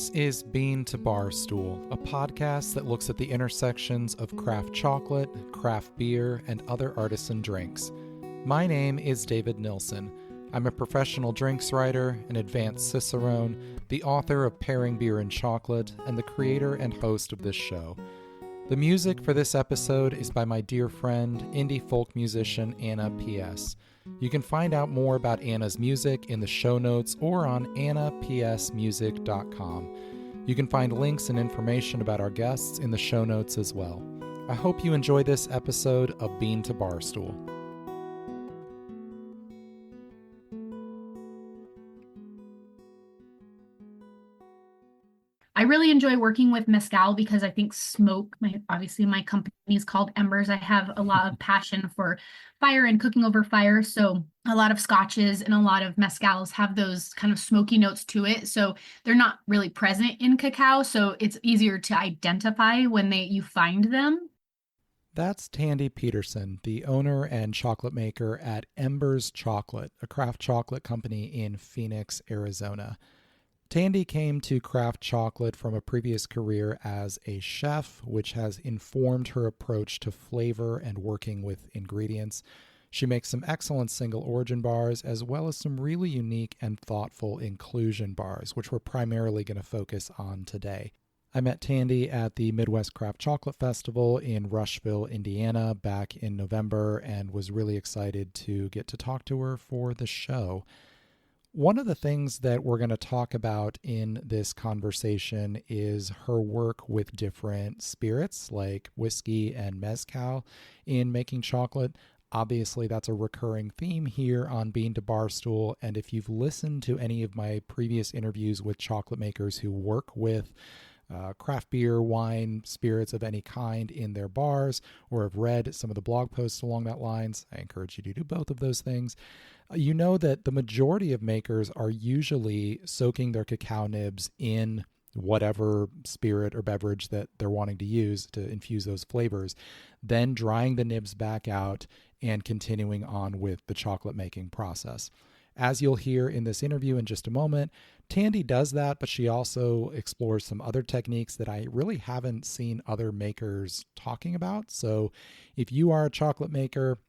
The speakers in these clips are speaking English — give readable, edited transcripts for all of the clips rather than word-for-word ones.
This is Bean to Barstool, a podcast that looks at the intersections of craft chocolate, craft beer, and other artisan drinks. My name is David Nilsson. I'm a professional drinks writer, an advanced cicerone, the author of Pairing Beer and Chocolate, and the creator and host of this show. The music for this episode is by my dear friend, indie folk musician Anna P.S. You can find out more about Anna's music in the show notes or on annapsmusic.com. You can find links and information about our guests in the show notes as well. I hope you enjoy this episode of Bean to Barstool. I really enjoy working with mezcal because I think smoke, obviously my company is called Embers. I have a lot of passion for fire and cooking over fire. So a lot of scotches and a lot of mezcals have those kind of smoky notes to it. So they're not really present in cacao. So it's easier to identify when you find them. That's Tandy Peterson, the owner and chocolate maker at Embers Chocolate, a craft chocolate company in Phoenix, Arizona. Tandy came to craft chocolate from a previous career as a chef, which has informed her approach to flavor and working with ingredients. She makes some excellent single origin bars, as well as some really unique and thoughtful inclusion bars, which we're primarily going to focus on today. I met Tandy at the Midwest Craft Chocolate Festival in Rushville, Indiana, back in November, and was really excited to get to talk to her for the show. One of the things that we're going to talk about in this conversation is her work with different spirits like whiskey and mezcal in making chocolate. Obviously, that's a recurring theme here on Bean to Barstool, and if you've listened to any of my previous interviews with chocolate makers who work with craft beer, wine, spirits of any kind in their bars, or have read some of the blog posts along that lines, I encourage you to do both of those things. You know that the majority of makers are usually soaking their cacao nibs in whatever spirit or beverage that they're wanting to use to infuse those flavors, then drying the nibs back out and continuing on with the chocolate making process. As you'll hear in this interview in just a moment, Tandy does that, but she also explores some other techniques that I really haven't seen other makers talking about. So if you are a chocolate maker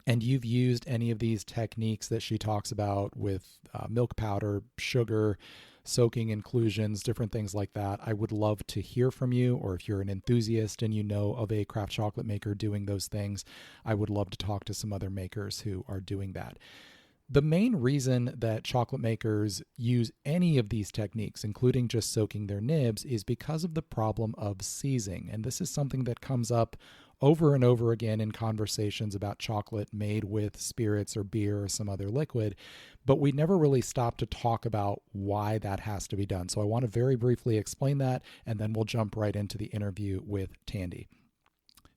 and you've used any of these techniques that she talks about with milk powder, sugar, soaking inclusions, different things like that, I would love to hear from you. Or if you're an enthusiast and you know of a craft chocolate maker doing those things, I would love to talk to some other makers who are doing that. The main reason that chocolate makers use any of these techniques, including just soaking their nibs, is because of the problem of seizing. And this is something that comes up over and over again in conversations about chocolate made with spirits or beer or some other liquid, but we never really stop to talk about why that has to be done. So I want to very briefly explain that, and then we'll jump right into the interview with Tandy.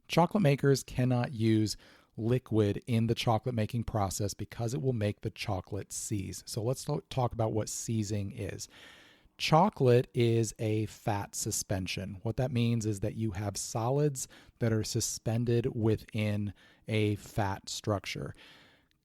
Chocolate makers cannot use liquid in the chocolate making process because it will make the chocolate seize. So let's talk about what seizing is. Chocolate is a fat suspension. What that means is that you have solids that are suspended within a fat structure.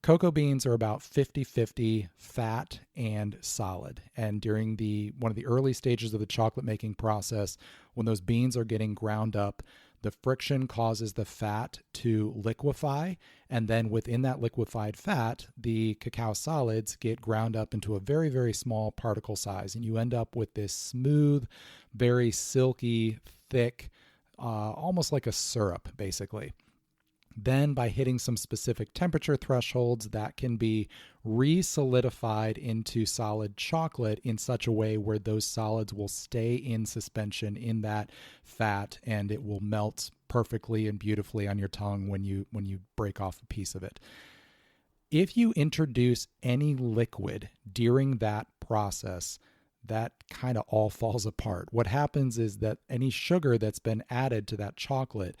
Cocoa beans are about 50-50 fat and solid. And during one of the early stages of the chocolate making process, when those beans are getting ground up, the friction causes the fat to liquefy, and then within that liquefied fat, the cacao solids get ground up into a very, very small particle size, and you end up with this smooth, very silky, thick, almost like a syrup, basically. Then by hitting some specific temperature thresholds, that can be re-solidified into solid chocolate in such a way where those solids will stay in suspension in that fat, and it will melt perfectly and beautifully on your tongue when you break off a piece of it. If you introduce any liquid during that process, that kind of all falls apart. What happens is that any sugar that's been added to that chocolate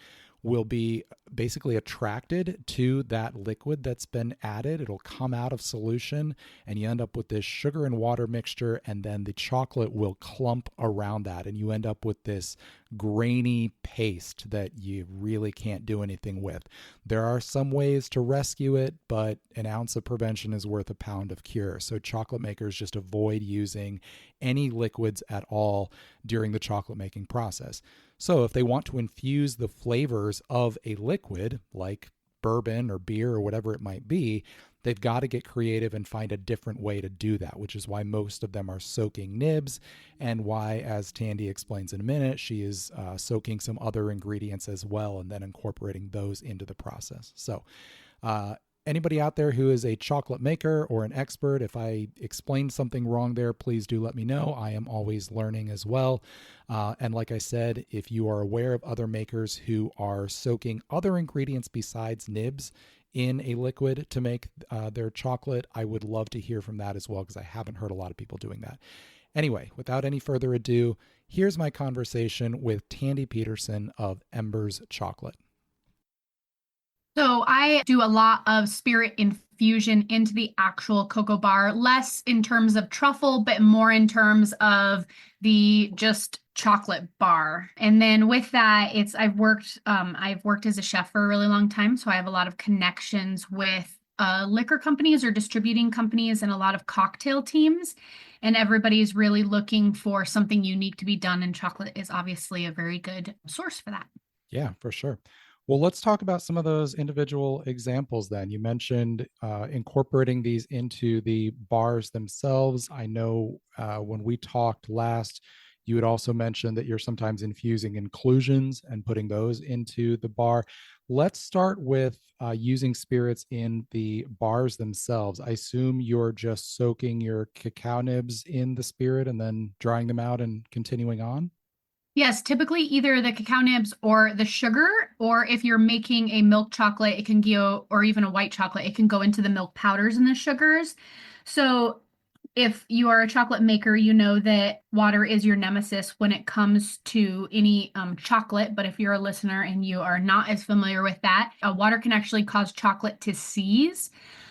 will be basically attracted to that liquid that's been added. It'll come out of solution, and you end up with this sugar and water mixture, and then the chocolate will clump around that, and you end up with this grainy paste that you really can't do anything with. There are some ways to rescue it, but an ounce of prevention is worth a pound of cure. So chocolate makers just avoid using any liquids at all during the chocolate making process. So if they want to infuse the flavors of a liquid like bourbon or beer or whatever it might be, they've got to get creative and find a different way to do that, which is why most of them are soaking nibs, and why, as Tandy explains in a minute, she is soaking some other ingredients as well and then incorporating those into the process. So anybody out there who is a chocolate maker or an expert, if I explained something wrong there, please do let me know. I am always learning as well. And like I said, if you are aware of other makers who are soaking other ingredients besides nibs in a liquid to make their chocolate, I would love to hear from that as well, because I haven't heard a lot of people doing that. Anyway, without any further ado, here's my conversation with Tandy Peterson of Embers Chocolate. So I do a lot of spirit infusion into the actual cocoa bar, less in terms of truffle, but more in terms of the just chocolate bar. And then with that, I've worked as a chef for a really long time, so I have a lot of connections with liquor companies or distributing companies and a lot of cocktail teams. And everybody's really looking for something unique to be done, and chocolate is obviously a very good source for that. Yeah, for sure. Well, let's talk about some of those individual examples then. You mentioned incorporating these into the bars themselves. I know when we talked last, you had also mentioned that you're sometimes infusing inclusions and putting those into the bar. Let's start with using spirits in the bars themselves. I assume you're just soaking your cacao nibs in the spirit and then drying them out and continuing on? Yes, typically either the cacao nibs or the sugar, or if you're making a milk chocolate, it can go, or even a white chocolate, it can go into the milk powders and the sugars. So if you are a chocolate maker, you know that water is your nemesis when it comes to any chocolate. But if you're a listener and you are not as familiar with that, water can actually cause chocolate to seize.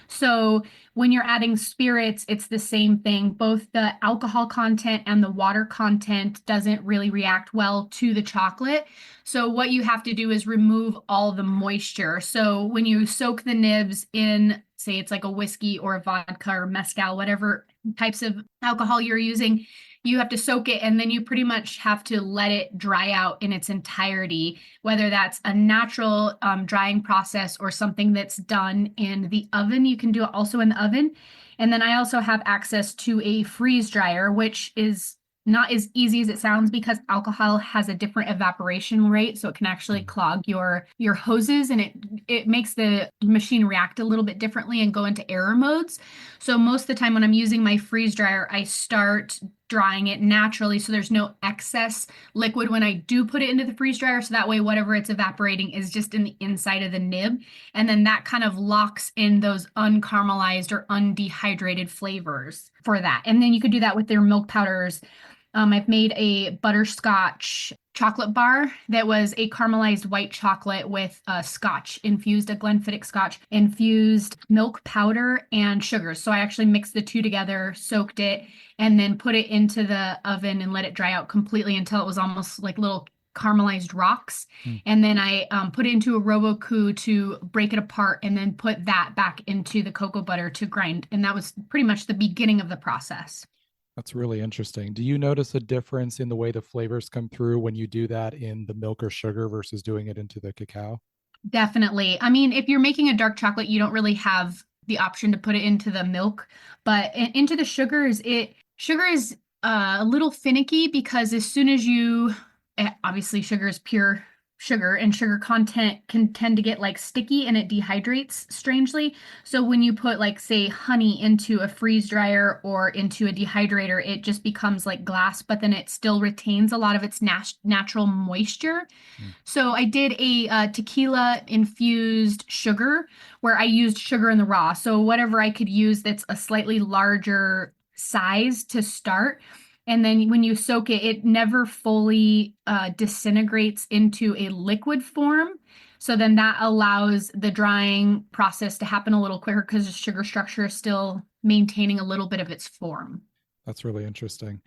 So when you're adding spirits, it's the same thing. Both the alcohol content and the water content doesn't really react well to the chocolate. So what you have to do is remove all the moisture. So when you soak the nibs in, say it's like a whiskey or a vodka or mezcal, whatever types of alcohol you're using, you have to soak it, and then you pretty much have to let it dry out in its entirety, whether that's a natural drying process or something that's done in the oven. You can do it also in the oven. And then I also have access to a freeze dryer, which is not as easy as it sounds because alcohol has a different evaporation rate, so it can actually clog your hoses, and it makes the machine react a little bit differently and go into error modes. So most of the time when I'm using my freeze dryer, I start drying it naturally so there's no excess liquid when I do put it into the freeze dryer, so that way whatever it's evaporating is just in the inside of the nib, and then that kind of locks in those uncaramelized or undehydrated flavors for that. And then you could do that with their milk powders. I've made a butterscotch chocolate bar that was a caramelized white chocolate with scotch infused, a Glenfiddich scotch infused milk powder and sugars. So I actually mixed the two together, soaked it, and then put it into the oven and let it dry out completely until it was almost like little caramelized rocks. And then I put it into a Robot to break it apart, and then put that back into the cocoa butter to grind. And that was pretty much the beginning of the process. That's really interesting. Do you notice a difference in the way the flavors come through when you do that in the milk or sugar versus doing it into the cacao? Definitely. I mean, if you're making a dark chocolate, you don't really have the option to put it into the milk, but into the sugars, sugar is a little finicky because as soon as obviously sugar is pure sugar, and sugar content can tend to get like sticky and it dehydrates strangely. So when you put like say honey into a freeze dryer or into a dehydrator, it just becomes like glass, but then it still retains a lot of its natural moisture. So I did a tequila infused sugar where I used sugar in the raw. So whatever I could use that's a slightly larger size to start. And then when you soak it, it never fully disintegrates into a liquid form. So then that allows the drying process to happen a little quicker because the sugar structure is still maintaining a little bit of its form. That's really interesting.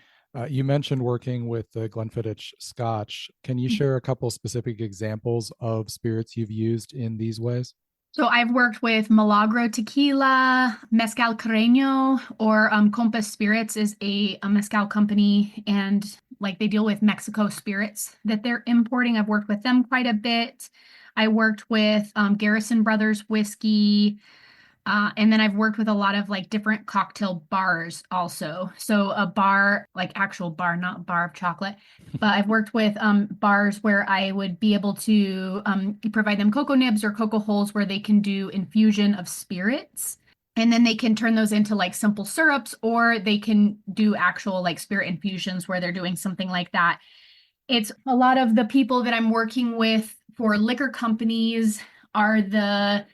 You mentioned working with the Glenfiddich Scotch. Can you share a couple specific examples of spirits you've used in these ways? So I've worked with Milagro Tequila, Mezcal Carreño, or Compass Spirits is a mezcal company, and like they deal with Mexico spirits that they're importing. I've worked with them quite a bit. I worked with Garrison Brothers Whiskey, and then I've worked with a lot of like different cocktail bars also. So a bar, like actual bar, not bar of chocolate, but I've worked with bars where I would be able to provide them cocoa nibs or cocoa holes where they can do infusion of spirits. And then they can turn those into like simple syrups, or they can do actual like spirit infusions where they're doing something like that. It's a lot of the people that I'm working with for liquor companies are the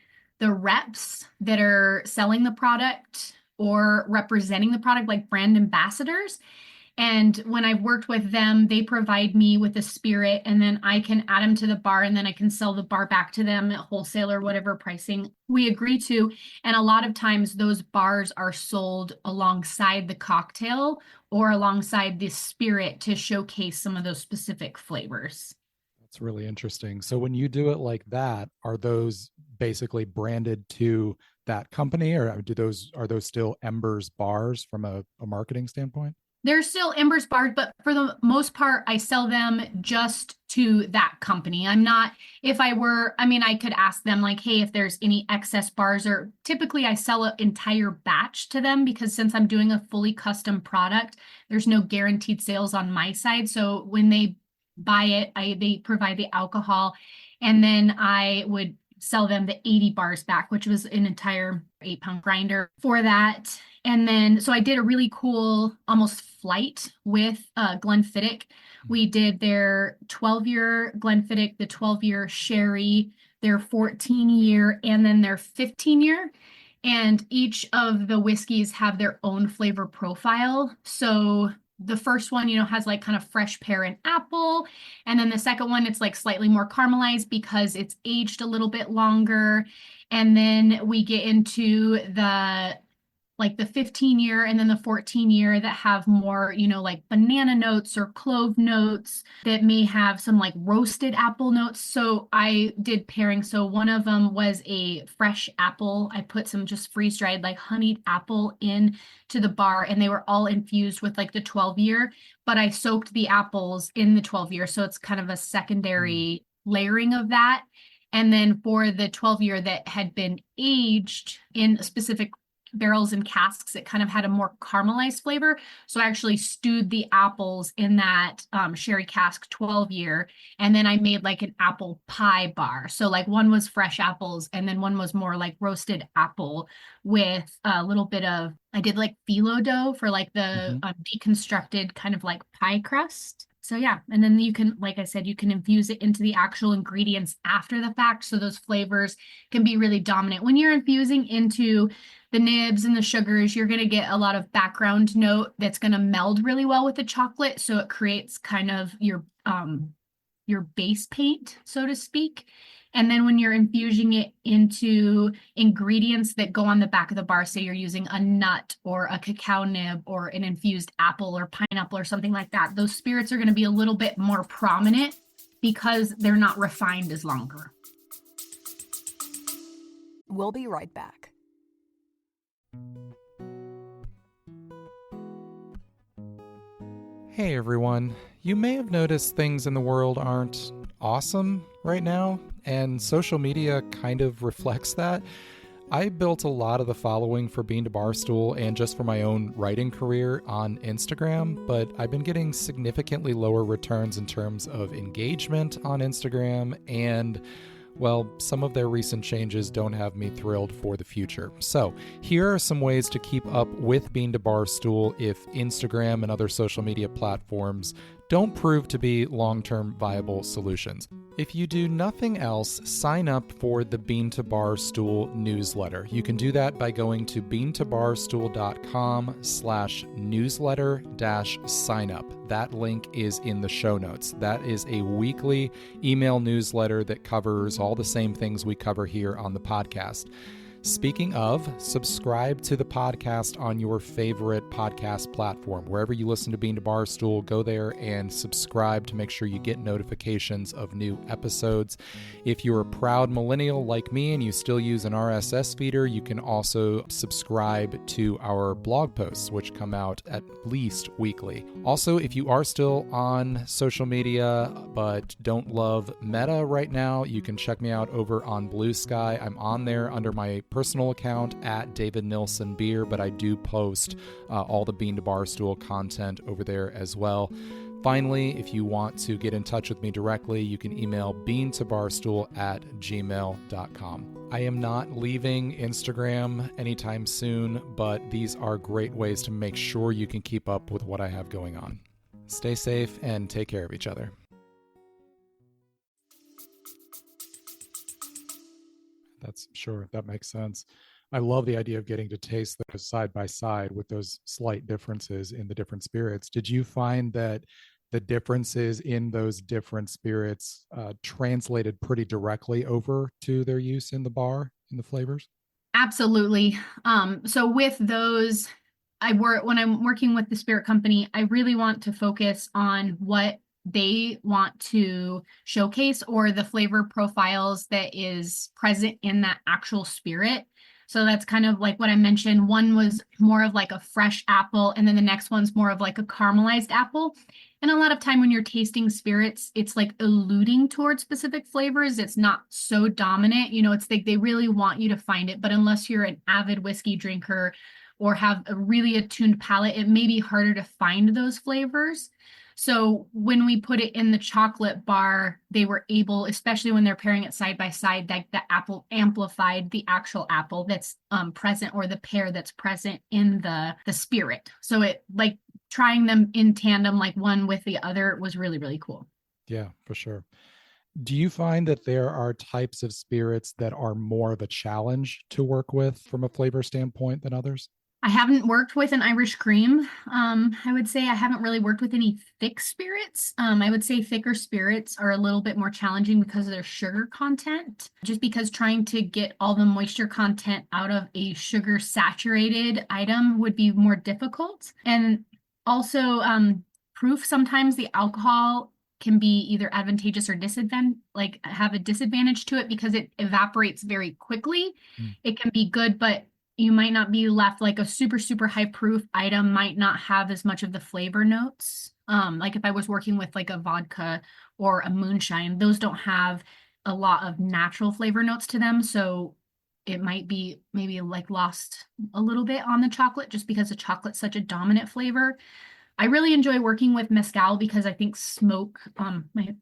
reps that are selling the product or representing the product, like brand ambassadors. And when I've worked with them, they provide me with a spirit, and then I can add them to the bar, and then I can sell the bar back to them at wholesale or whatever pricing we agree to. And a lot of times those bars are sold alongside the cocktail or alongside the spirit to showcase some of those specific flavors. That's really interesting. So when you do it like that, are those basically branded to that company, or are those still Embers bars from a marketing standpoint? They're still Embers bars, but for the most part, I sell them just to that company. I'm not, if I were, I mean, I could ask them like, hey, if there's any excess bars, or typically I sell an entire batch to them because since I'm doing a fully custom product, there's no guaranteed sales on my side. So when they buy it, they provide the alcohol, and then I would sell them the 80 bars back, which was an entire 8-pound grinder for that. And then, so I did a really cool almost flight with Glenfiddich. We did their 12-year Glenfiddich, the 12-year sherry, their 14-year, and then their 15-year. And each of the whiskeys have their own flavor profile. So the first one, has like kind of fresh pear and apple. And then the second one, it's like slightly more caramelized because it's aged a little bit longer. And then we get into the 15-year and then the 14-year that have more, like banana notes or clove notes that may have some like roasted apple notes. So I did pairing. So one of them was a fresh apple. I put some just freeze dried like honeyed apple in to the bar, and they were all infused with like the 12-year, but I soaked the apples in the 12-year. So it's kind of a secondary layering of that. And then for the 12-year that had been aged in a specific barrels and casks, it kind of had a more caramelized flavor. So I actually stewed the apples in that sherry cask 12-year, and then I made like an apple pie bar. So like one was fresh apples, and then one was more like roasted apple with a little bit of, I did like phyllo dough for like the deconstructed kind of like pie crust. So yeah, and then you can, like I said, you can infuse it into the actual ingredients after the fact. So those flavors can be really dominant. When you're infusing into the nibs and the sugars, you're going to get a lot of background note that's going to meld really well with the chocolate. So it creates kind of your base paint, so to speak. And then when you're infusing it into ingredients that go on the back of the bar, say you're using a nut or a cacao nib or an infused apple or pineapple or something like that, those spirits are going to be a little bit more prominent because they're not refined as longer. We'll be right back. Hey everyone, you may have noticed things in the world aren't awesome right now, and social media kind of reflects that. I built a lot of the following for Bean to Barstool and just for my own writing career on Instagram, but I've been getting significantly lower returns in terms of engagement on Instagram, and well, some of their recent changes don't have me thrilled for the future. So here are some ways to keep up with Bean to Barstool if Instagram and other social media platforms don't prove to be long-term viable solutions. If you do nothing else, sign up for the Bean to Barstool newsletter. You can do that by going to beantobarstool.com/newsletter-sign up. That link is in the show notes. That is a weekly email newsletter that covers all the same things we cover here on the podcast. Speaking of, subscribe to the podcast on your favorite podcast platform. Wherever you listen to Bean to Barstool, go there and subscribe to make sure you get notifications of new episodes. If you're a proud millennial like me and you still use an RSS feeder, you can also subscribe to our blog posts, which come out at least weekly. Also, if you are still on social media but don't love Meta right now, you can check me out over on Blue Sky. I'm on there under my personal account at David Nilsson Beer, but I do post all the Bean to Barstool content over there as well. Finally, if you want to get in touch with me directly, you can email beantobarstool@gmail.com. I am not leaving Instagram anytime soon, but these are great ways to make sure you can keep up with what I have going on. Stay safe and take care of each other. That's sure. That makes sense. I love the idea of getting to taste those side by side with those slight differences in the different spirits. Did you find that the differences in those different spirits translated pretty directly over to their use in the bar, in the flavors? Absolutely. So with those, when I'm working with the spirit company, I really want to focus on what they want to showcase or the flavor profiles that is present in that actual spirit. So that's kind of like what I mentioned. One was more of like a fresh apple, and then the next one's more of like a caramelized apple. And a lot of time when you're tasting spirits, it's like alluding towards specific flavors. It's not so dominant. It's like they really want you to find it. But unless you're an avid whiskey drinker or have a really attuned palate, it may be harder to find those flavors. So when we put it in the chocolate bar, they were able, especially when they're pairing it side by side, that the apple amplified the actual apple that's present, or the pear that's present in the spirit. So it, like, trying them in tandem, like one with the other, was really, really cool. Yeah, for sure. Do you find that there are types of spirits that are more of a challenge to work with from a flavor standpoint than others? I haven't worked with an Irish cream. I would say I haven't really worked with any thick spirits. I would say thicker spirits are a little bit more challenging because of their sugar content, just because trying to get all the moisture content out of a sugar saturated item would be more difficult. And also proof, sometimes the alcohol can be either advantageous or have a disadvantage to it because it evaporates very quickly. It can be good, but you might not be left, like a super, super high proof item might not have as much of the flavor notes. Like if I was working with like a vodka or a moonshine, those don't have a lot of natural flavor notes to them. So it might be maybe like lost a little bit on the chocolate just because the chocolate's such a dominant flavor. I really enjoy working with mezcal because I think smoke,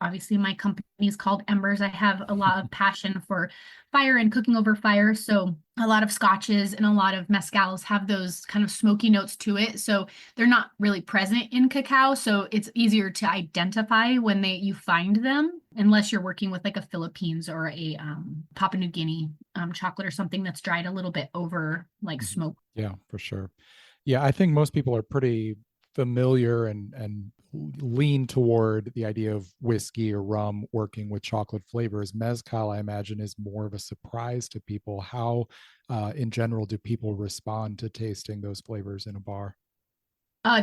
obviously my company is called Embers. I have a lot of passion for fire and cooking over fire. So a lot of scotches and a lot of mezcals have those kind of smoky notes to it. So they're not really present in cacao. So it's easier to identify when you find them, unless you're working with like a Philippines or a Papua New Guinea chocolate or something that's dried a little bit over like smoke. Yeah, for sure. Yeah, I think most people are pretty familiar and lean toward the idea of whiskey or rum working with chocolate flavors. Mezcal, I imagine, is more of a surprise to people. How, in general, do people respond to tasting those flavors in a bar?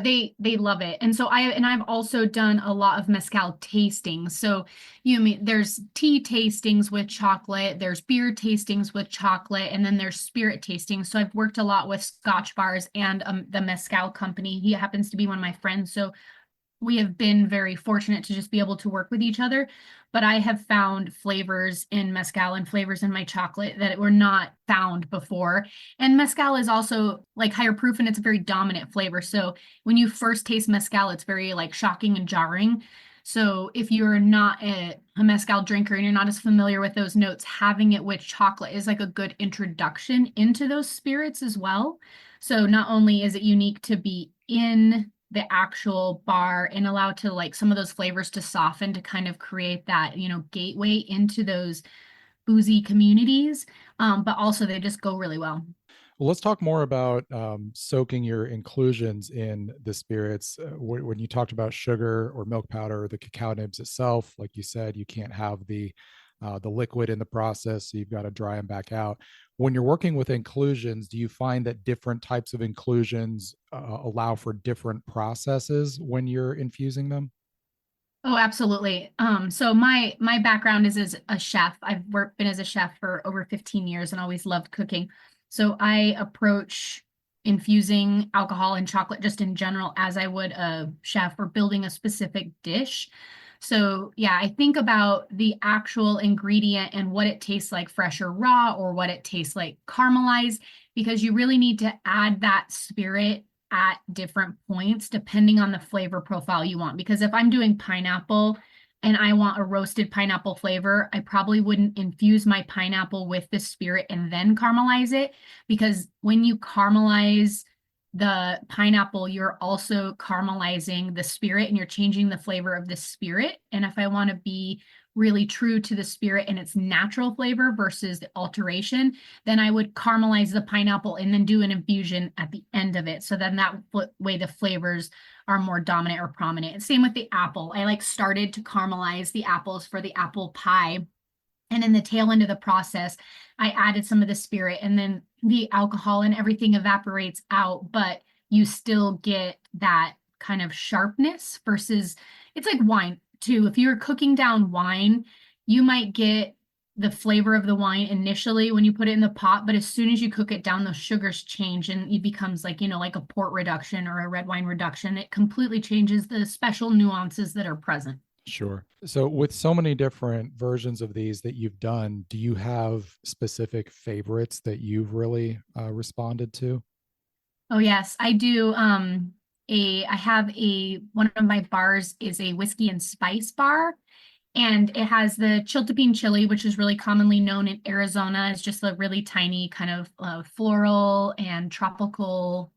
They love it. And so I've also done a lot of mezcal tastings. So there's tea tastings with chocolate, there's beer tastings with chocolate, and then there's spirit tastings. So I've worked a lot with Scotch bars and the mezcal company. He happens to be one of my friends. So we have been very fortunate to just be able to work with each other. But I have found flavors in mezcal and flavors in my chocolate that were not found before. And mezcal is also like higher proof, and it's a very dominant flavor. So when you first taste mezcal, it's very like shocking and jarring. So if you're not a mezcal drinker and you're not as familiar with those notes, having it with chocolate is like a good introduction into those spirits as well. So not only is it unique to be in the actual bar and allow to like some of those flavors to soften to kind of create that, gateway into those boozy communities. But also they just go really well. Well, let's talk more about soaking your inclusions in the spirits. When you talked about sugar or milk powder or the cacao nibs itself, like you said, you can't have the liquid in the process, so you've got to dry them back out. When you're working with inclusions, do you find that different types of inclusions allow for different processes when you're infusing them? Oh, absolutely. So my background is as a chef. Been as a chef for over 15 years and always loved cooking. So I approach infusing alcohol and chocolate just in general as I would a chef or building a specific dish. So yeah, I think about the actual ingredient and what it tastes like fresh or raw or what it tastes like caramelized, because you really need to add that spirit at different points depending on the flavor profile you want. Because if I'm doing pineapple and I want a roasted pineapple flavor, I probably wouldn't infuse my pineapple with the spirit and then caramelize it, because when you caramelize the pineapple, you're also caramelizing the spirit and you're changing the flavor of the spirit. And if I want to be really true to the spirit and its natural flavor versus the alteration, then I would caramelize the pineapple and then do an infusion at the end of it. So then that way the flavors are more dominant or prominent. Same with the apple. I started to caramelize the apples for the apple pie. And in the tail end of the process, I added some of the spirit, and then the alcohol and everything evaporates out, but you still get that kind of sharpness versus it's like wine too. If you're cooking down wine, you might get the flavor of the wine initially when you put it in the pot, but as soon as you cook it down, those sugars change and it becomes like a port reduction or a red wine reduction. It completely changes the special nuances that are present. Sure. So, with so many different versions of these that you've done, do you have specific favorites that you've really responded to? Oh yes, I do. I have one of my bars is a whiskey and spice bar, and it has the chiltepin chili, which is really commonly known in Arizona as just a really tiny kind of floral and tropical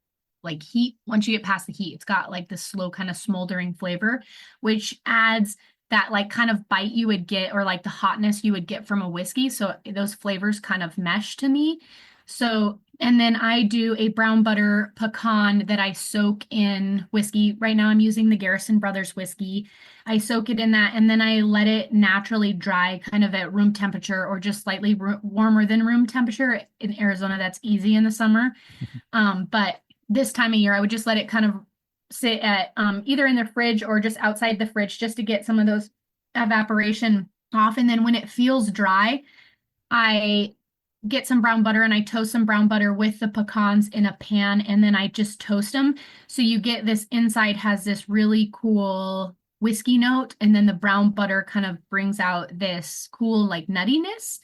like heat. Once you get past the heat, it's got like this slow kind of smoldering flavor, which adds that like kind of bite you would get or like the hotness you would get from a whiskey. So those flavors kind of mesh to me. So, and then I do a brown butter pecan that I soak in whiskey. Right now I'm using the Garrison Brothers whiskey. I soak it in that and then I let it naturally dry kind of at room temperature or just slightly warmer than room temperature. In Arizona, that's easy in the summer. But this time of year, I would just let it kind of sit at either in the fridge or just outside the fridge just to get some of those evaporation off. And then when it feels dry, I get some brown butter and I toast some brown butter with the pecans in a pan and then I just toast them. So you get this inside has this really cool whiskey note and then the brown butter kind of brings out this cool like nuttiness.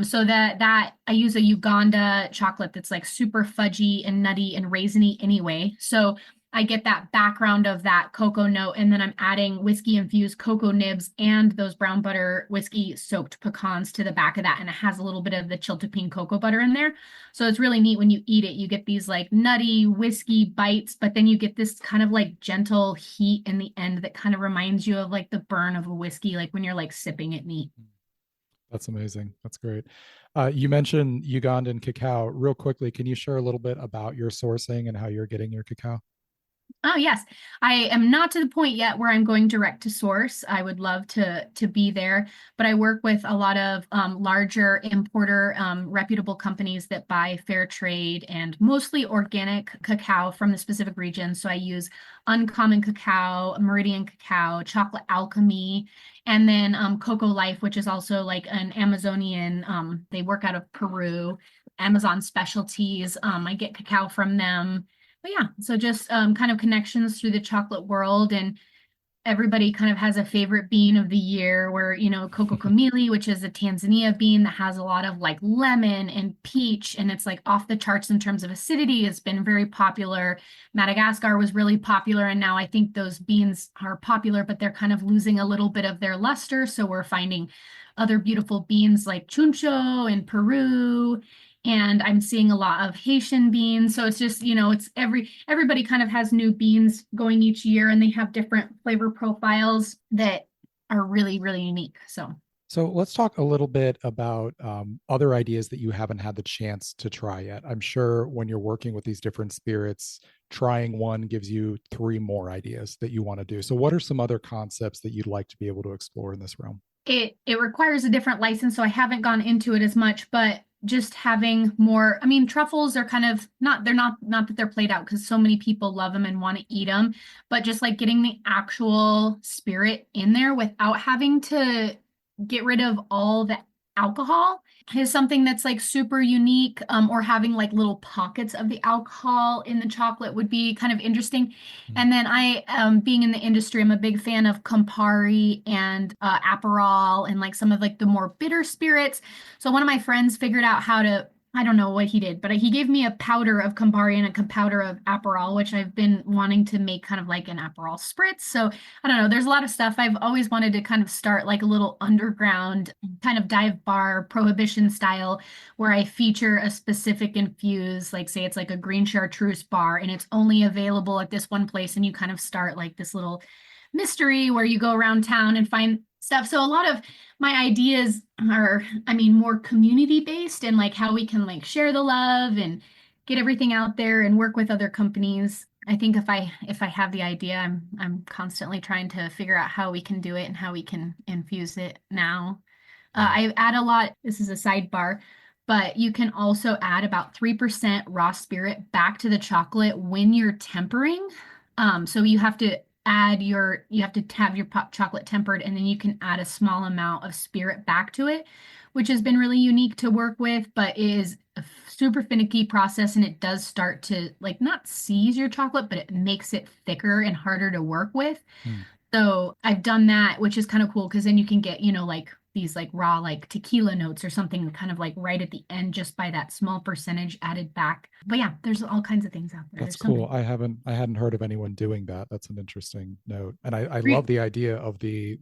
So that I use a Uganda chocolate that's like super fudgy and nutty and raisiny anyway. So I get that background of that cocoa note, and then I'm adding whiskey infused cocoa nibs and those brown butter whiskey soaked pecans to the back of that. And it has a little bit of the chiltepin cocoa butter in there. So it's really neat when you eat it. You get these like nutty whiskey bites, but then you get this kind of like gentle heat in the end that kind of reminds you of like the burn of a whiskey, like when you're like sipping it neat. That's amazing. That's great. You mentioned Ugandan cacao. Real quickly, can you share a little bit about your sourcing and how you're getting your cacao? Oh, yes. I am not to the point yet where I'm going direct to source. I would love to be there, but I work with a lot of larger importer, reputable companies that buy fair trade and mostly organic cacao from the specific region. So I use Uncommon Cacao, Meridian Cacao, Chocolate Alchemy, and then Cocoa Life, which is also like an Amazonian, they work out of Peru, Amazon specialties. I get cacao from them. But yeah, so just kind of connections through the chocolate world, and everybody kind of has a favorite bean of the year where, Coco Camili, which is a Tanzania bean that has a lot of like lemon and peach, and it's like off the charts in terms of acidity. It's been very popular. Madagascar was really popular, and now I think those beans are popular, but they're kind of losing a little bit of their luster. So we're finding other beautiful beans like chuncho in Peru and I'm seeing a lot of Haitian beans. So it's just, it's everybody kind of has new beans going each year, and they have different flavor profiles that are really, really unique. So let's talk a little bit about other ideas that you haven't had the chance to try yet. I'm sure when you're working with these different spirits, trying one gives you 3 more ideas that you want to do. So what are some other concepts that you'd like to be able to explore in this realm? It requires a different license, so I haven't gone into it as much, but just having more, I mean, truffles are kind of they're not that they're played out because so many people love them and want to eat them, but just like getting the actual spirit in there without having to get rid of all the alcohol is something that's like super unique, or having like little pockets of the alcohol in the chocolate would be kind of interesting. And then I, being in the industry, I'm a big fan of Campari and Aperol and like some of like the more bitter spirits. So one of my friends figured out how to, I don't know what he did, but he gave me a powder of Campari and a powder of Aperol, which I've been wanting to make kind of like an Aperol spritz. So I don't know, there's a lot of stuff. I've always wanted to kind of start like a little underground kind of dive bar prohibition style where I feature a specific infuse, like say it's like a green chartreuse bar and it's only available at this one place, and you kind of start like this little mystery where you go around town and find stuff. So a lot of my ideas are, I mean, more community based, and like how we can like share the love and get everything out there and work with other companies. I think if I have the idea, I'm constantly trying to figure out how we can do it and how we can infuse it now. I add a lot, this is a sidebar, but you can also add about 3% raw spirit back to the chocolate when you're tempering. So you have to have your chocolate tempered, and then you can add a small amount of spirit back to it, which has been really unique to work with, but is a super finicky process, and it does start to like not seize your chocolate, but it makes it thicker and harder to work with. So I've done that, which is kind of cool because then you can get, like these like raw like tequila notes or something kind of like right at the end just by that small percentage added back. But yeah, there's all kinds of things out there. That's cool. I hadn't heard of anyone doing that. That's an interesting note. And I love the idea of the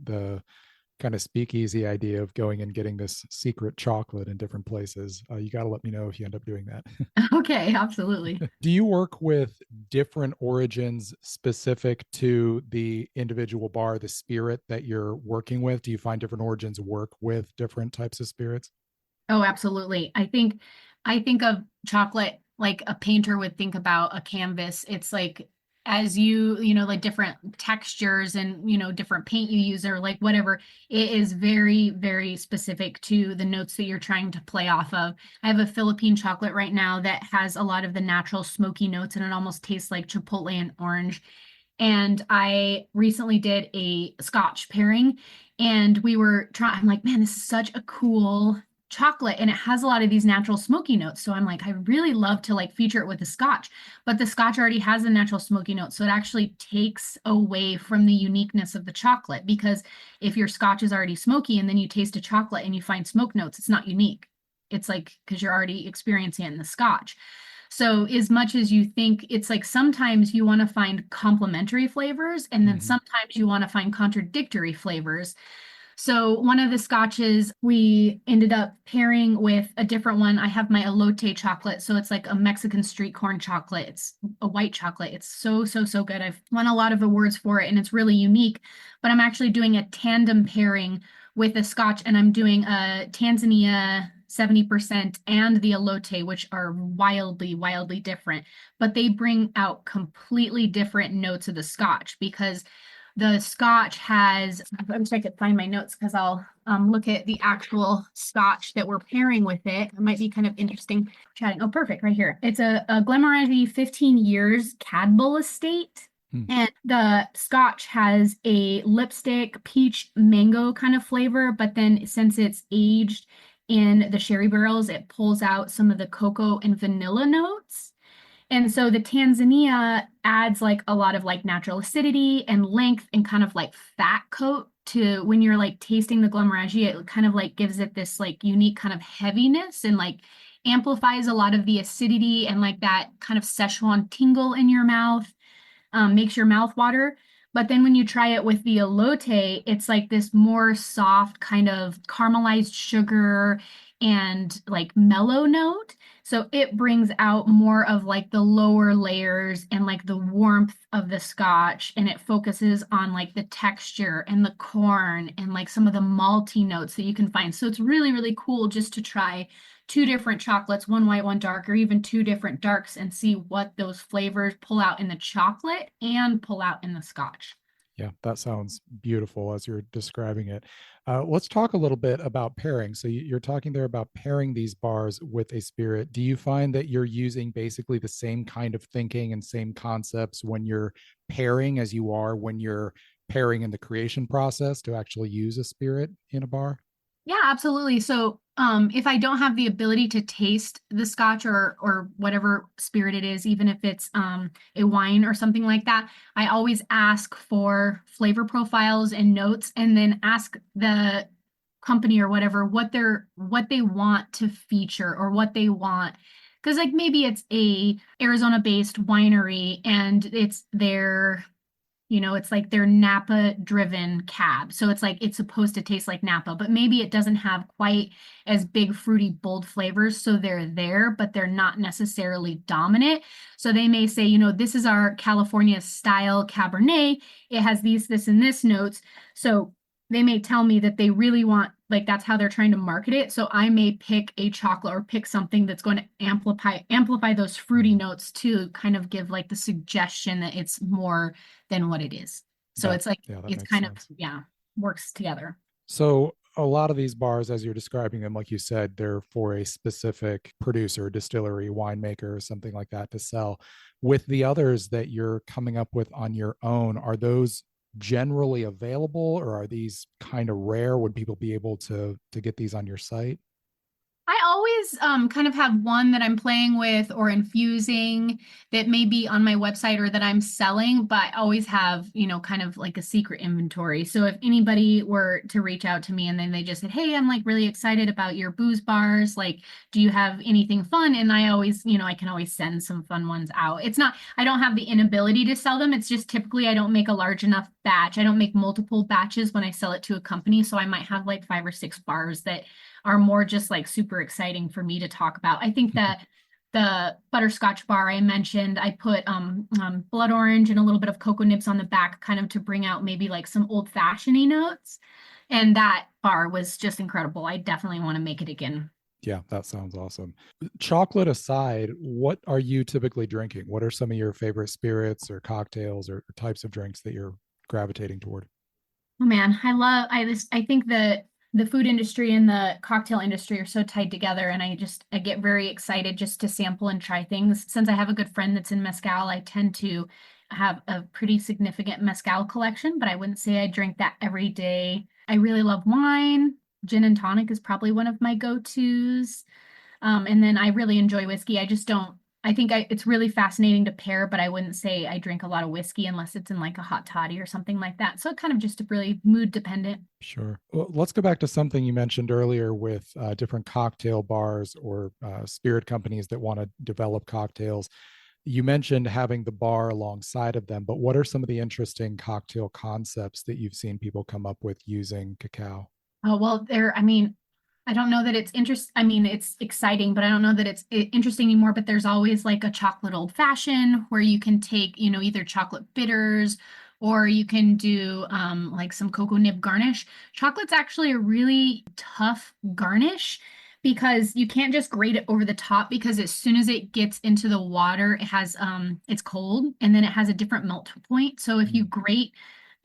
kind of speakeasy idea of going and getting this secret chocolate in different places. You got to let me know if you end up doing that. Okay, absolutely. Do you work with different origins specific to the individual bar, the spirit that you're working with? Do you find different origins work with different types of spirits? Oh, absolutely. I think of chocolate like a painter would think about a canvas. It's like as like different textures and, different paint you use or like whatever, it is very, very specific to the notes that you're trying to play off of. I have a Philippine chocolate right now that has a lot of the natural smoky notes, and it almost tastes like chipotle and orange. And I recently did a Scotch pairing, and I'm like, man, this is such a cool chocolate, and it has a lot of these natural smoky notes. So I'm like, I really love to like feature it with the Scotch, but the Scotch already has the natural smoky notes. So it actually takes away from the uniqueness of the chocolate, because if your Scotch is already smoky and then you taste a chocolate and you find smoke notes, it's not unique. It's like, because you're already experiencing it in the Scotch. So as much as you think, it's like sometimes you want to find complementary flavors, and then sometimes you want to find contradictory flavors. So one of the scotches we ended up pairing with a different one. I have my Elote chocolate. So it's like a Mexican street corn chocolate. It's a white chocolate. It's so, so, so good. I've won a lot of awards for it, and it's really unique. But I'm actually doing a tandem pairing with a scotch, and I'm doing a Tanzania 70% and the Elote, which are wildly, wildly different. But they bring out completely different notes of the scotch, because the Scotch has, I wish I could find my notes because I'll look at the actual Scotch that we're pairing with it. It might be kind of interesting chatting. Oh, perfect, right here. It's a Glenmorangie 15 years Cadbull estate. And the Scotch has a lipstick, peach, mango kind of flavor, but then since it's aged in the sherry barrels, it pulls out some of the cocoa and vanilla notes. And so the Tanzania adds like a lot of like natural acidity and length and kind of like fat coat to when you're like tasting the Glenmorangie. It kind of like gives it this like unique kind of heaviness and like amplifies a lot of the acidity and like that kind of Szechuan tingle in your mouth, makes your mouth water. But then when you try it with the Elote, it's like this more soft kind of caramelized sugar and like mellow note. So it brings out more of like the lower layers and like the warmth of the scotch, and it focuses on like the texture and the corn and like some of the malty notes that you can find. So it's really, really cool just to try two different chocolates, one white, one dark, or even two different darks, and see what those flavors pull out in the chocolate and pull out in the scotch. Yeah, that sounds beautiful as you're describing it. Let's talk a little bit about pairing. So you're talking there about pairing these bars with a spirit. Do you find that you're using basically the same kind of thinking and same concepts when you're pairing as you are when you're pairing in the creation process to actually use a spirit in a bar? Yeah, absolutely. So, if I don't have the ability to taste the scotch or whatever spirit it is, even if it's a wine or something like that, I always ask for flavor profiles and notes, and then ask the company or whatever what they want to feature or what they want. Because like maybe it's a Arizona-based winery and it's their it's like their Napa driven cab. So it's like it's supposed to taste like Napa, but maybe it doesn't have quite as big, fruity, bold flavors. So they're there, but they're not necessarily dominant. So they may say, this is our California style Cabernet. It has these, this, and this notes. So they may tell me that they really want, like, that's how they're trying to market it. So I may pick a chocolate or pick something that's going to amplify those fruity notes to kind of give like the suggestion that it's more than what it is. So it's like, that it's makes kind sense. of, works together. So a lot of these bars, as you're describing them, like you said, they're for a specific producer, distillery, winemaker, or something like that to sell. With the others that you're coming up with on your own, are those generally available, or are these kind of rare? Would people be able to get these on your site? I always kind of have one that I'm playing with or infusing that may be on my website or that I'm selling, but I always have, kind of like a secret inventory. So if anybody were to reach out to me and then they just said, "Hey, I'm like really excited about your booze bars. Like, do you have anything fun?" And I always, I can always send some fun ones out. It's not, I don't have the inability to sell them. It's just typically I don't make a large enough batch. I don't make multiple batches when I sell it to a company. So I might have like 5 or 6 bars that are more just like super exciting for me to talk about. I think that the butterscotch bar I mentioned, I put blood orange and a little bit of cocoa nibs on the back, kind of to bring out maybe like some old fashioned notes. And that bar was just incredible. I definitely want to make it again. Yeah, that sounds awesome. Chocolate aside, what are you typically drinking? What are some of your favorite spirits or cocktails or types of drinks that you're gravitating toward? Oh man, I think that the food industry and the cocktail industry are so tied together, and I get very excited just to sample and try things. Since I have a good friend that's in mezcal, I tend to have a pretty significant mezcal collection, but I wouldn't say I drink that every day. I really love wine. Gin and tonic is probably one of my go-tos. And then I really enjoy whiskey. I just don't, I think it's really fascinating to pair, but I wouldn't say I drink a lot of whiskey unless it's in like a hot toddy or something like that. So kind of just really mood dependent. Sure. Well, let's go back to something you mentioned earlier with different cocktail bars or spirit companies that want to develop cocktails. You mentioned having the bar alongside of them, but what are some of the interesting cocktail concepts that you've seen people come up with using cacao? Oh, well, I mean, I don't know that I mean, it's exciting, but I don't know that it's interesting anymore. But there's always like a chocolate old fashioned where you can take, either chocolate bitters or you can do like some cocoa nib garnish. Chocolate's actually a really tough garnish because you can't just grate it over the top, because as soon as it gets into the water, it's cold and then it has a different melt point. So if you grate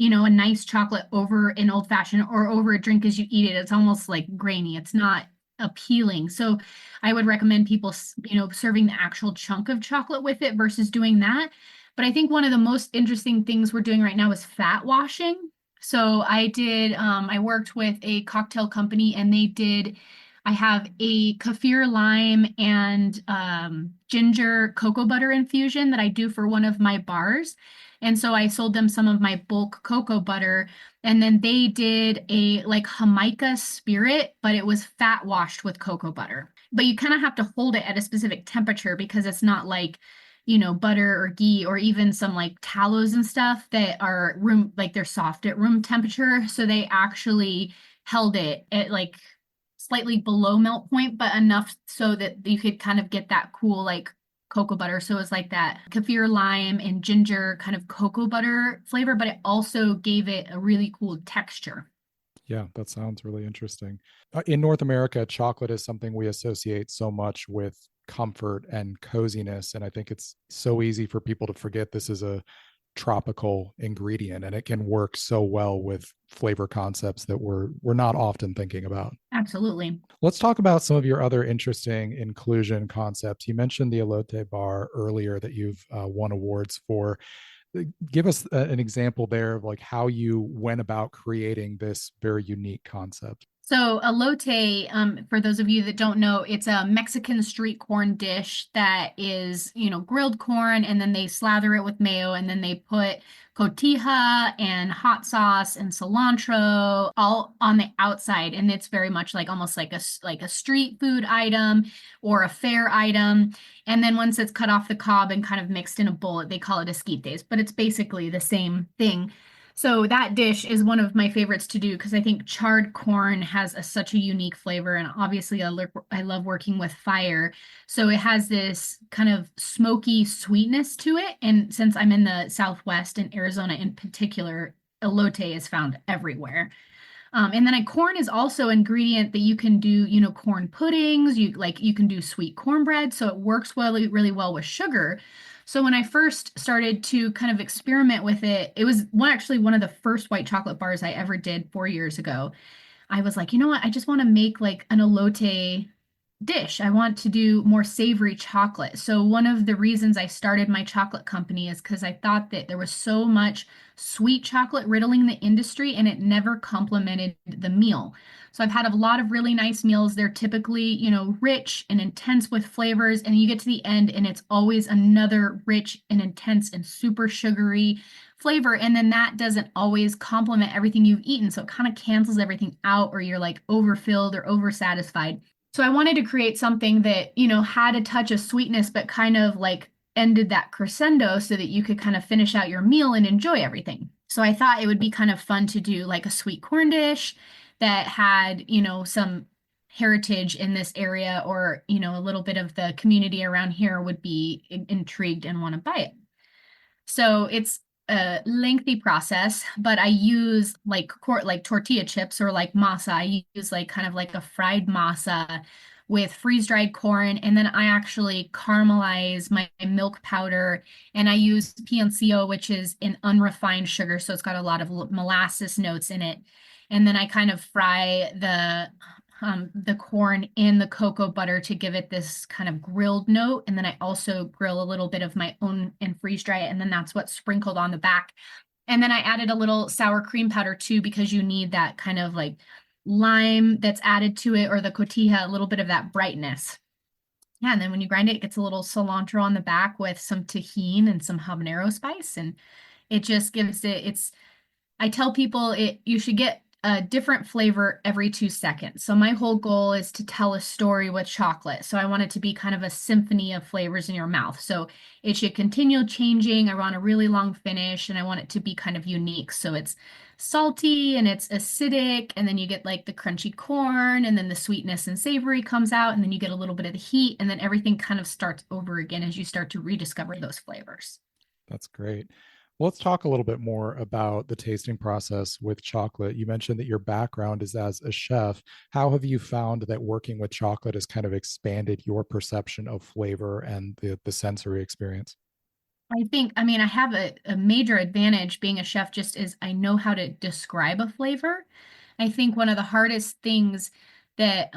a nice chocolate over an old fashioned or over a drink as you eat it, it's almost like grainy. It's not appealing. So I would recommend people, serving the actual chunk of chocolate with it versus doing that. But I think one of the most interesting things we're doing right now is fat washing. So I worked with a cocktail company and I have a kaffir lime and ginger cocoa butter infusion that I do for one of my bars. And so I sold them some of my bulk cocoa butter, and then they did a like Jamaica spirit, but it was fat washed with cocoa butter. But you kind of have to hold it at a specific temperature because it's not like, butter or ghee or even some like tallows and stuff that are they're soft at room temperature. So they actually held it at like slightly below melt point, but enough so that you could kind of get that cool like cocoa butter. So it was like that kaffir lime and ginger kind of cocoa butter flavor, but it also gave it a really cool texture. Yeah, that sounds really interesting. In North America, chocolate is something we associate so much with comfort and coziness. And I think it's so easy for people to forget this is a tropical ingredient and it can work so well with flavor concepts that we're not often thinking about. Absolutely. Let's talk about some of your other interesting inclusion concepts. You mentioned the Elote bar earlier that you've won awards for. Give us an example there of like how you went about creating this very unique concept. So elote, for those of you that don't know, it's a Mexican street corn dish that is, grilled corn, and then they slather it with mayo, and then they put cotija and hot sauce and cilantro all on the outside, and it's very much like almost like a street food item or a fair item. And then once it's cut off the cob and kind of mixed in a bowl, they call it esquites, but it's basically the same thing. So that dish is one of my favorites to do because I think charred corn has such a unique flavor. And obviously, I love working with fire. So it has this kind of smoky sweetness to it. And since I'm in the Southwest and Arizona in particular, elote is found everywhere. And then corn is also an ingredient that you can do, corn puddings, you can do sweet cornbread. So it works really well with sugar. So when I first started to kind of experiment with it, it was actually one of the first white chocolate bars I ever did 4 years ago. I was like, you know what? I just want to make like an elote dish. I want to do more savory chocolate. So one of the reasons I started my chocolate company is because I thought that there was so much sweet chocolate riddling the industry and it never complemented the meal. So I've had a lot of really nice meals. They're typically, rich and intense with flavors, and you get to the end and it's always another rich and intense and super sugary flavor. And then that doesn't always complement everything you've eaten. So it kind of cancels everything out, or you're like overfilled or oversatisfied. So I wanted to create something that, had a touch of sweetness, but kind of like ended that crescendo so that you could kind of finish out your meal and enjoy everything. So I thought it would be kind of fun to do like a sweet corn dish that had, some heritage in this area, or, a little bit of the community around here would be intrigued and want to buy it. So it's a lengthy process, but I use like tortilla chips or like masa. I use like kind of like a fried masa with freeze-dried corn, and then I actually caramelize my milk powder, and I use piloncillo, which is an unrefined sugar, so it's got a lot of molasses notes in it. And then I kind of fry the corn in the cocoa butter to give it this kind of grilled note. And then I also grill a little bit of my own and freeze dry it. And then that's what's sprinkled on the back. And then I added a little sour cream powder too, because you need that kind of like lime that's added to it, or the cotija, a little bit of that brightness. Yeah, and then when you grind it, it gets a little cilantro on the back with some tahini and some habanero spice. And it just gives I tell people you should get a different flavor every 2 seconds. So my whole goal is to tell a story with chocolate. So I want it to be kind of a symphony of flavors in your mouth. So it should continue changing. I want a really long finish, and I want it to be kind of unique. So it's salty and it's acidic, and then you get like the crunchy corn, and then the sweetness and savory comes out, and then you get a little bit of the heat, and then everything kind of starts over again as you start to rediscover those flavors. That's great. Well, let's talk a little bit more about the tasting process with chocolate. You mentioned that your background is as a chef. How have you found that working with chocolate has kind of expanded your perception of flavor and the sensory experience? I have a major advantage being a chef, just is I know how to describe a flavor. I think one of the hardest things that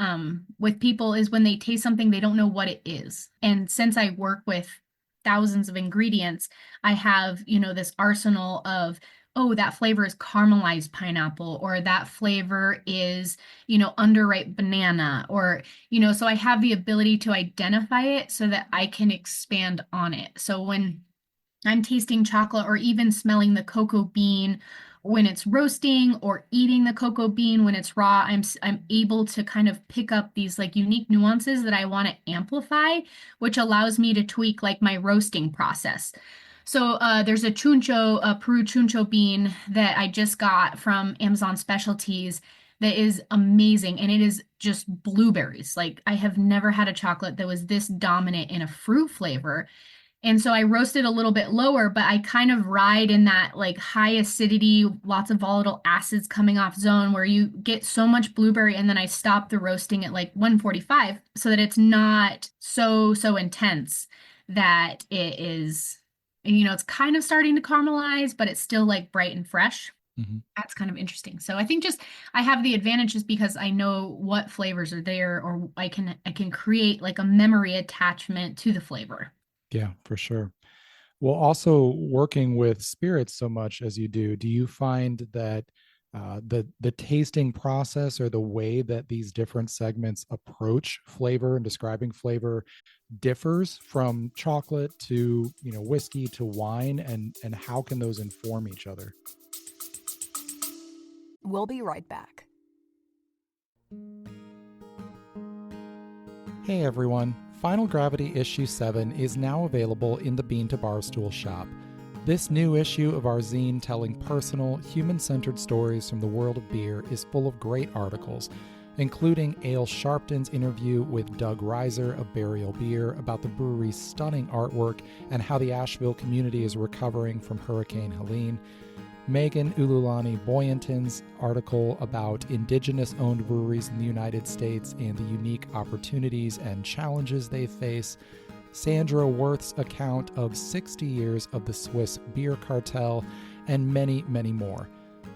with people is when they taste something, they don't know what it is. And since I work with thousands of ingredients, I have, this arsenal of, oh, that flavor is caramelized pineapple, or that flavor is, underripe banana, or, so I have the ability to identify it so that I can expand on it. So when I'm tasting chocolate, or even smelling the cocoa bean when it's roasting, or eating the cocoa bean when it's raw, I'm able to kind of pick up these like unique nuances that I want to amplify, which allows me to tweak like my roasting process. So there's a Peru chuncho bean that I just got from Amazon Specialties that is amazing. And it is just blueberries. Like I have never had a chocolate that was this dominant in a fruit flavor. And so I roasted a little bit lower, but I kind of ride in that like high acidity, lots of volatile acids coming off zone where you get so much blueberry. And then I stop the roasting at like 145 so that it's not so intense that it is, it's kind of starting to caramelize, but it's still like bright and fresh. Mm-hmm. That's kind of interesting. So I think just I have the advantage just because I know what flavors are there, or I can create like a memory attachment to the flavor. Yeah, for sure. Well, also working with spirits so much as you do you find that the tasting process or the way that these different segments approach flavor and describing flavor differs from chocolate to whiskey to wine, and how can those inform each other? We'll be right back. Hey everyone, Final Gravity Issue 7 is now available in the Bean to Barstool shop. This new issue of our zine telling personal, human-centered stories from the world of beer is full of great articles, including Ale Sharpton's interview with Doug Reiser of Burial Beer about the brewery's stunning artwork and how the Asheville community is recovering from Hurricane Helene, Megan Ululani Boyanton's article about Indigenous-owned breweries in the United States and the unique opportunities and challenges they face, Sandra Worth's account of 60 years of the Swiss beer cartel, and many, many more.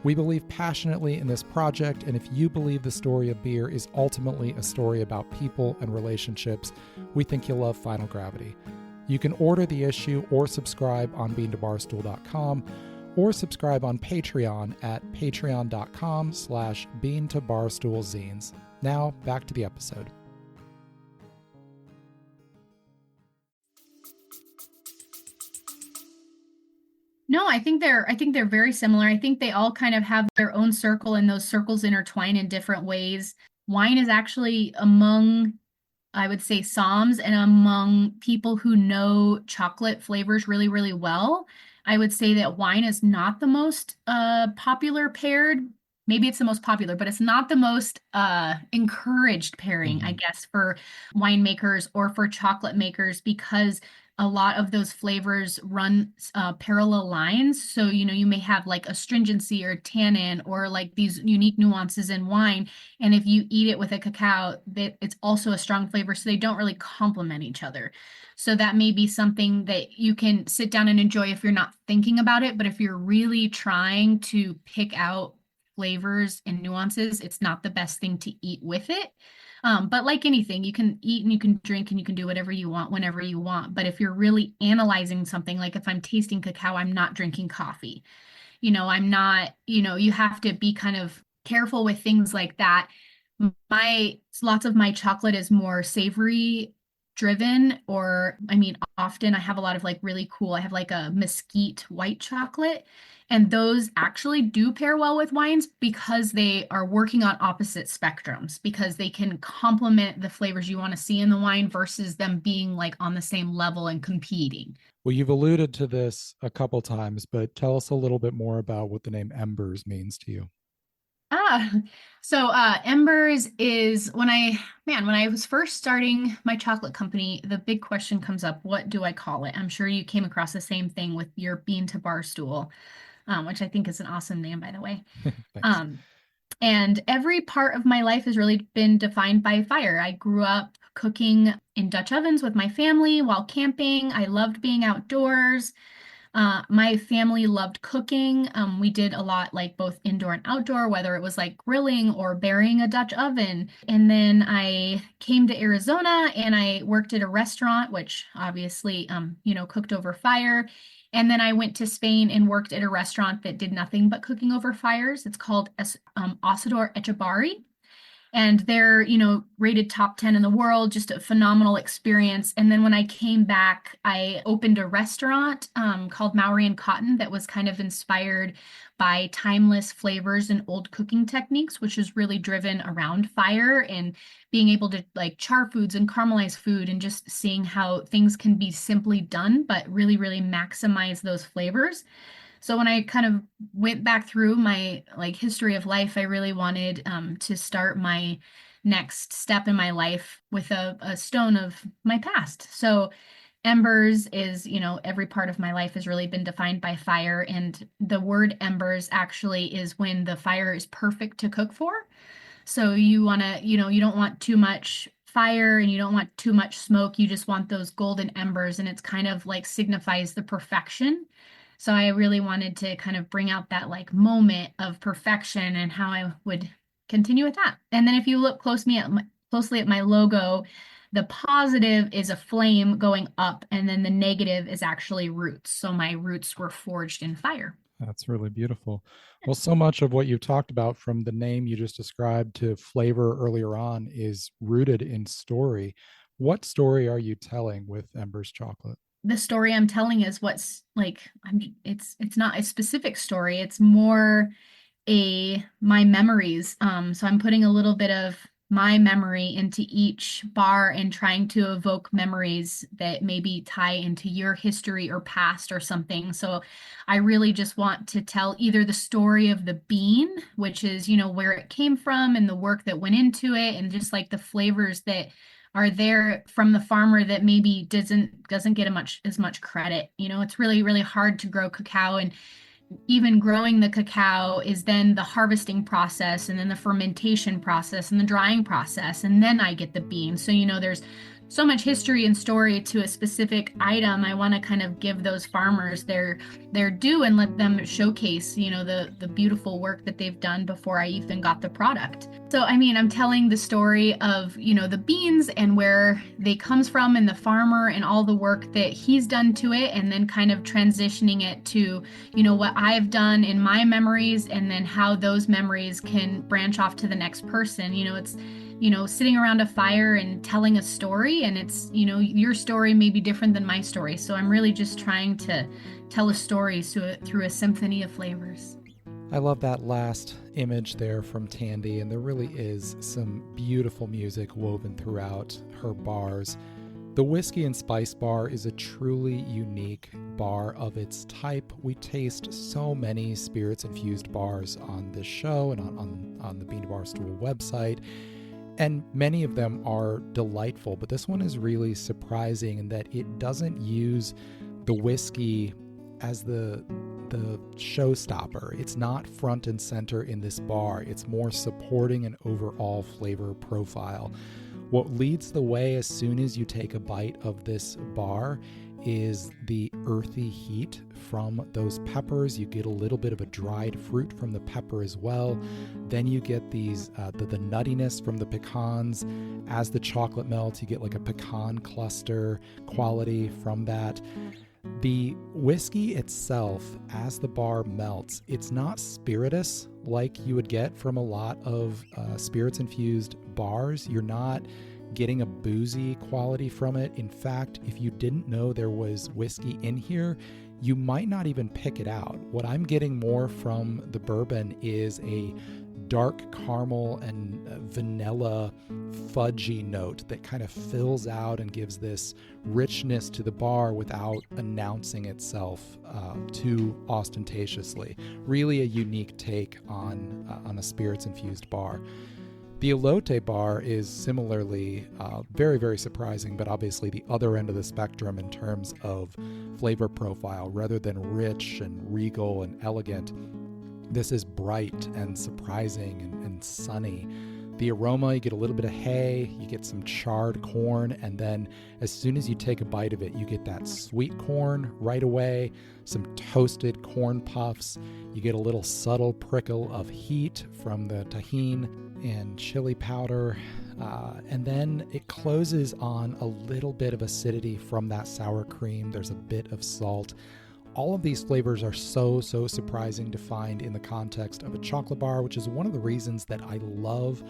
We believe passionately in this project, and if you believe the story of beer is ultimately a story about people and relationships, we think you'll love Final Gravity. You can order the issue or subscribe on beantobarstool.com, or subscribe on Patreon at patreon.com/beantobarstoolzines. Now, back to the episode. No, I think they're very similar. I think they all kind of have their own circle, and those circles intertwine in different ways. Wine is actually among, I would say, somms and among people who know chocolate flavors really, really well. I would say that wine is not the most popular paired. Maybe it's the most popular, but it's not the most encouraged pairing, I guess, for winemakers or for chocolate makers, because a lot of those flavors run parallel lines. So, you may have like astringency or tannin or like these unique nuances in wine. And if you eat it with a cacao, it's also a strong flavor. So they don't really complement each other. So that may be something that you can sit down and enjoy if you're not thinking about it. But if you're really trying to pick out flavors and nuances, it's not the best thing to eat with it. But like anything, you can eat and you can drink and you can do whatever you want whenever you want. But if you're really analyzing something, like if I'm tasting cacao, I'm not drinking coffee. I'm not, you have to be kind of careful with things like that. Lots of my chocolate is more savory driven, or often I have a lot of like really cool, I have like a mesquite white chocolate, and those actually do pair well with wines because they are working on opposite spectrums, because they can complement the flavors you want to see in the wine versus them being like on the same level and competing. Well, you've alluded to this a couple times, but tell us a little bit more about what the name Embers means to you. So Embers is when I was first starting my chocolate company, the big question comes up, what do I call it? I'm sure you came across the same thing with your Bean to Barstool, which I think is an awesome name, by the way. And every part of my life has really been defined by fire. I grew up cooking in Dutch ovens with my family while camping. I loved being outdoors. My family loved cooking. We did a lot, like both indoor and outdoor, whether it was like grilling or burying a Dutch oven. And then I came to Arizona and I worked at a restaurant, which obviously, cooked over fire. And then I went to Spain and worked at a restaurant that did nothing but cooking over fires. It's called Asador Echebari. And they're, rated top 10 in the world, just a phenomenal experience. And then when I came back, I opened a restaurant called Maori and Cotton that was kind of inspired by timeless flavors and old cooking techniques, which is really driven around fire and being able to like char foods and caramelize food, and just seeing how things can be simply done, but really, really maximize those flavors. So when I kind of went back through my like history of life, I really wanted to start my next step in my life with a stone of my past. So embers is, every part of my life has really been defined by fire. And the word embers actually is when the fire is perfect to cook for. So you want to, you don't want too much fire and you don't want too much smoke. You just want those golden embers, and it's kind of like signifies the perfection. So I really wanted to kind of bring out that like moment of perfection and how I would continue with that. And then if you look closely at my logo, the positive is a flame going up, and then the negative is actually roots. So my roots were forged in fire. That's really beautiful. Well, so much of what you've talked about, from the name you just described to flavor earlier on, is rooted in story. What story are you telling with Embers Chocolate? The story I'm telling is what's like it's not a specific story. It's more my memories. So I'm putting a little bit of my memory into each bar and trying to evoke memories that maybe tie into your history or past or something. So I really just want to tell either the story of the bean, which is, where it came from and the work that went into it, and just like the flavors that are there from the farmer that maybe doesn't get as much credit. It's really, really hard to grow cacao, and even growing the cacao is then the harvesting process and then the fermentation process and the drying process, and then I get the bean. So there's so much history and story to a specific item. I want to kind of give those farmers their due and let them showcase the beautiful work that they've done before I even got the product. So I'm telling the story of the beans and where they comes from and the farmer and all the work that he's done to it, and then kind of transitioning it to what I've done in my memories, and then how those memories can branch off to the next person. It's sitting around a fire and telling a story, and it's your story may be different than my story. So I'm really just trying to tell a story through a symphony of flavors. I love that last image there from Tandy, and there really is some beautiful music woven throughout her bars. The Whiskey and Spice Bar is a truly unique bar of its type. We taste so many spirits-infused bars on this show and on the Bean to Barstool website, and many of them are delightful, but this one is really surprising in that it doesn't use the whiskey as the showstopper. It's not front and center in this bar. It's more supporting an overall flavor profile. What leads the way as soon as you take a bite of this bar is the earthy heat from those peppers. You get a little bit of a dried fruit from the pepper as well. Then you get these the nuttiness from the pecans. As the chocolate melts, you get like a pecan cluster quality from that. The whiskey itself, as the bar melts, it's not spirituous like you would get from a lot of spirits-infused bars. You're not getting a boozy quality from it. In fact, if you didn't know there was whiskey in here, you might not even pick it out. What I'm getting more from the bourbon is a dark caramel and vanilla fudgy note that kind of fills out and gives this richness to the bar without announcing itself too ostentatiously. Really a unique take on a spirits-infused bar. The Elote bar is similarly very, very surprising, but obviously the other end of the spectrum in terms of flavor profile. Rather than rich and regal and elegant, this is bright and surprising and sunny. The aroma, you get a little bit of hay, you get some charred corn, and then as soon as you take a bite of it, you get that sweet corn right away, some toasted corn puffs, you get a little subtle prickle of heat from the tahini and chili powder, and then it closes on a little bit of acidity from that sour cream. There's a bit of salt. All of these flavors are so surprising to find in the context of a chocolate bar, which is one of the reasons that I love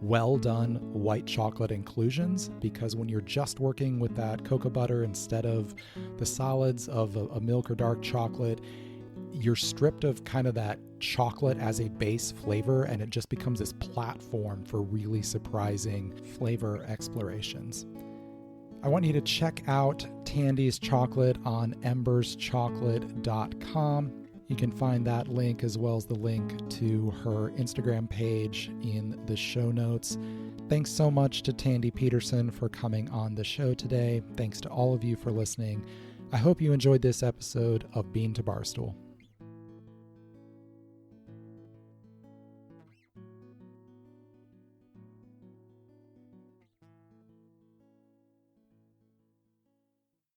well done white chocolate inclusions, because when you're just working with that cocoa butter instead of the solids of a milk or dark chocolate, you're stripped of kind of that chocolate as a base flavor, and it just becomes this platform for really surprising flavor explorations. I want you to check out Tandy's chocolate on emberschocolate.com. You can find that link as well as the link to her Instagram page in the show notes. Thanks so much to Tandy Peterson for coming on the show today. Thanks to all of you for listening. I hope you enjoyed this episode of Bean to Barstool.